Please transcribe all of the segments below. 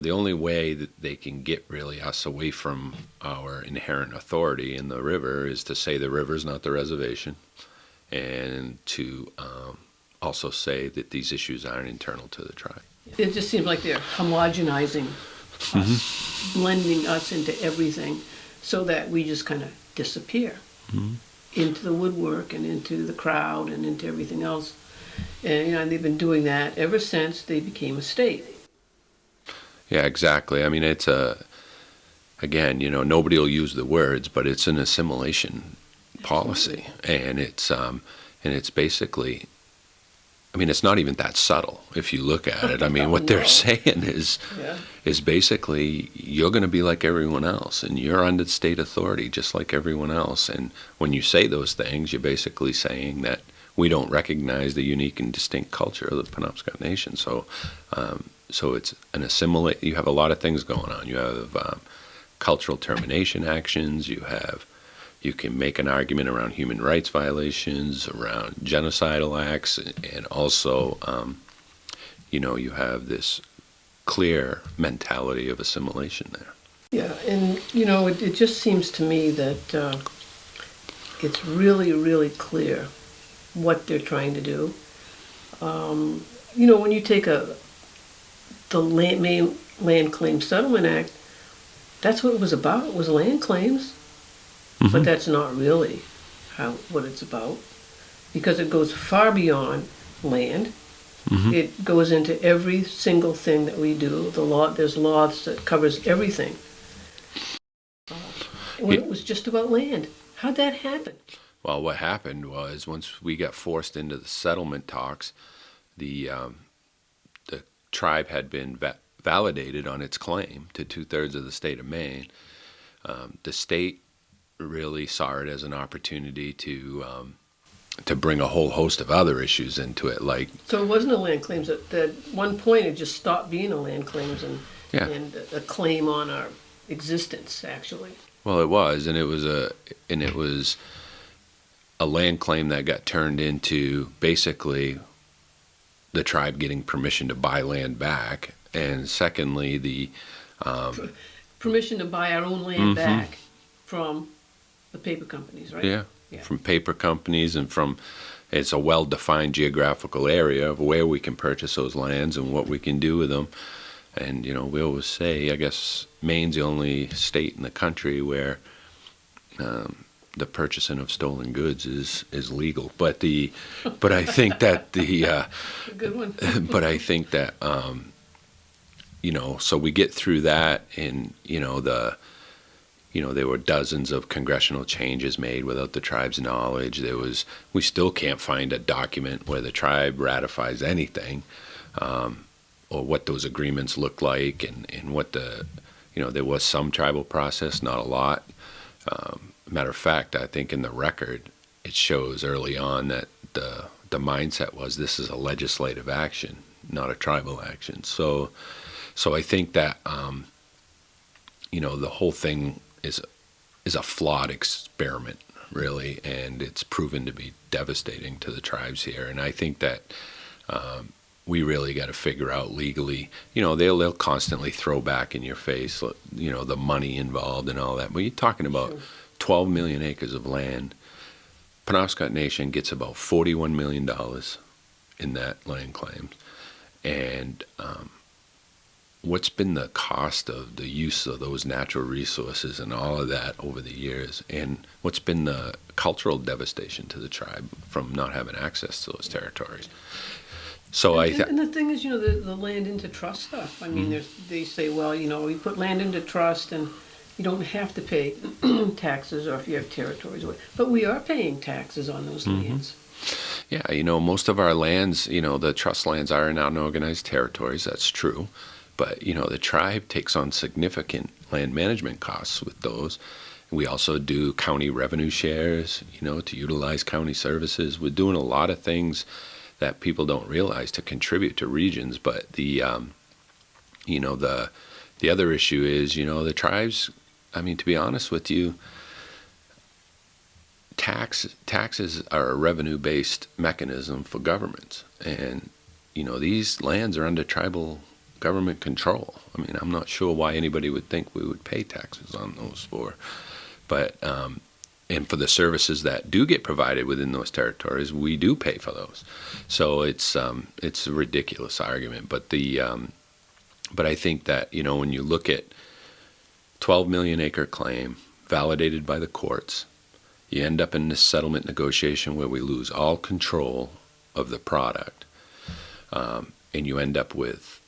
the only way that they can get really us away from our inherent authority in the river is to say the river is not the reservation, and to also say that these issues aren't internal to the tribe. It just seems like they're homogenizing us, blending us into everything, so that we just kind of disappear into the woodwork and into the crowd and into everything else. And they've been doing that ever since they became a state. Yeah, exactly. I mean, it's again, nobody will use the words, but it's an assimilation policy, and it's basically, I mean, it's not even that subtle if you look at it. I mean, what they're saying is basically you're going to be like everyone else, and you're under state authority just like everyone else. And when you say those things, you're basically saying that we don't recognize the unique and distinct culture of the Penobscot Nation. So it's an assimilate. You have a lot of things going on. You have cultural termination actions. You can make an argument around human rights violations, around genocidal acts, and also, you have this clear mentality of assimilation there. Yeah, and it just seems to me that it's really, really clear what they're trying to do. When you take the main Land Claim Settlement Act, that's what it was about. It was land claims. But that's not really what it's about, because it goes far beyond land. It goes into every single thing that we do. There's laws that covers everything. When it was just about land, how'd that happen? Well, what happened was once we got forced into the settlement talks, the tribe had been validated on its claim to 2/3 of the state of Maine. The state really saw it as an opportunity to bring a whole host of other issues into it, like. So it wasn't a land claims. At one point, it just stopped being a land claims and a claim on our existence, actually. Well, it was, and it was a land claim that got turned into basically the tribe getting permission to buy land back, and secondly, the permission to buy our own land back from the paper companies, right? Yeah, from paper companies, and it's a well-defined geographical area of where we can purchase those lands and what we can do with them. And, we always say, I guess Maine's the only state in the country where the purchasing of stolen goods is legal. But I think that good one. But I think that, so we get through that, and, there were dozens of congressional changes made without the tribe's knowledge. We still can't find a document where the tribe ratifies anything, or what those agreements look like, and what there was some tribal process, not a lot. Matter of fact, I think in the record, it shows early on that the mindset was this is a legislative action, not a tribal action. So I think that, the whole thing is a flawed experiment, really, and it's proven to be devastating to the tribes here. And I think that we really got to figure out legally, they'll constantly throw back in your face, the money involved and all that. But you're talking about 12 million acres of land. Penobscot Nation gets about $41 million in that land claim. And what's been the cost of the use of those natural resources and all of that over the years, and what's been the cultural devastation to the tribe from not having access to those territories. So and the thing is, the land into trust stuff. I mean, they say, well, we put land into trust and you don't have to pay taxes, or if you have territories, but we are paying taxes on those lands. Yeah, most of our lands, the trust lands are in unorganized territories. That's true. But, the tribe takes on significant land management costs with those. We also do county revenue shares, to utilize county services. We're doing a lot of things that people don't realize to contribute to regions. But the other issue is, the tribes, to be honest with you, taxes are a revenue-based mechanism for governments. And, these lands are under tribal government control. I mean, I'm not sure why anybody would think we would pay taxes on those but and for the services that do get provided within those territories, we do pay for those. So it's a ridiculous argument, but I think that, you know, when you look at 12 million acre claim validated by the courts, you end up in this settlement negotiation where we lose all control of the product, and you end up with,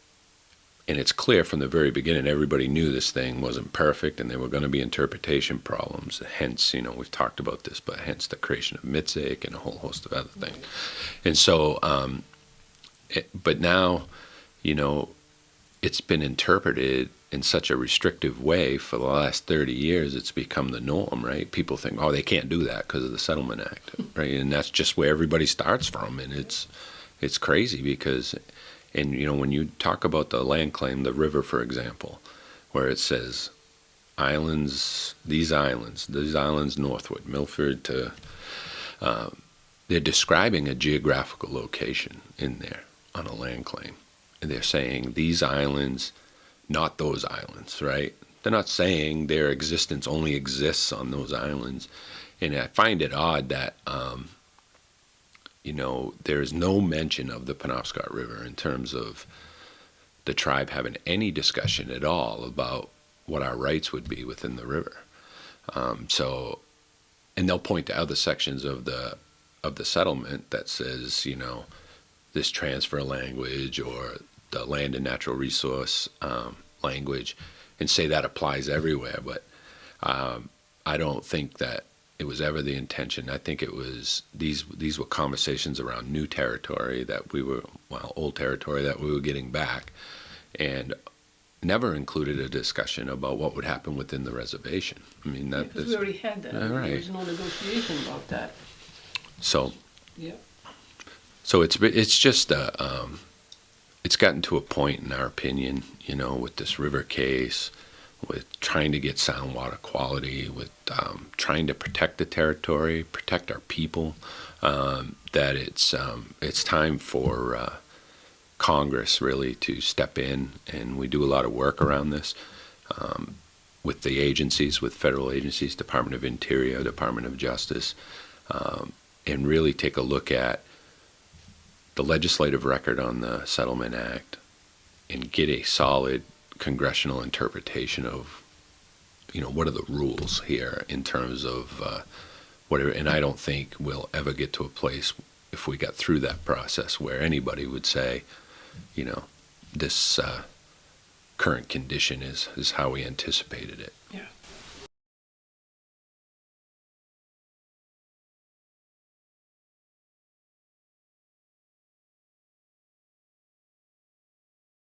and it's clear from the very beginning, everybody knew this thing wasn't perfect and there were going to be interpretation problems. Hence, you know, we've talked about this, but hence the creation of MITSIC and a whole host of other things. And so, but now, you know, it's been interpreted in such a restrictive way for the last 30 years, it's become the norm, right? People think, oh, they can't do that because of the Settlement Act, right? And that's just where everybody starts from. And it's crazy because, and, you know, when you talk about the land claim, the river, for example, where it says these islands northward, Milford to, they're describing a geographical location in there on a land claim. And they're saying these islands, not those islands, right? They're not saying their existence only exists on those islands. And I find it odd that, you know, there's no mention of the Penobscot River in terms of the tribe having any discussion at all about what our rights would be within the river. So, and they'll point to other sections of the settlement that says, you know, this transfer language or the land and natural resource language, and say that applies everywhere. But I don't think that it was ever the intention. I think it was these were conversations around new territory that old territory that we were getting back, and never included a discussion about what would happen within the reservation. I mean, Because we already had that. Right. There was no negotiation about that. So, Yeah. so it's just it's gotten to a point, in our opinion, you know, with this river case, with trying to get sound water quality, with trying to protect the territory, protect our people, that it's time for Congress really to step in, and we do a lot of work around this with the agencies, with federal agencies, Department of Interior, Department of Justice, and really take a look at the legislative record on the Settlement Act and get a solid congressional interpretation of, you know, what are the rules here in terms of whatever. And I don't think we'll ever get to a place, if we got through that process, where anybody would say, you know, this current condition is how we anticipated it.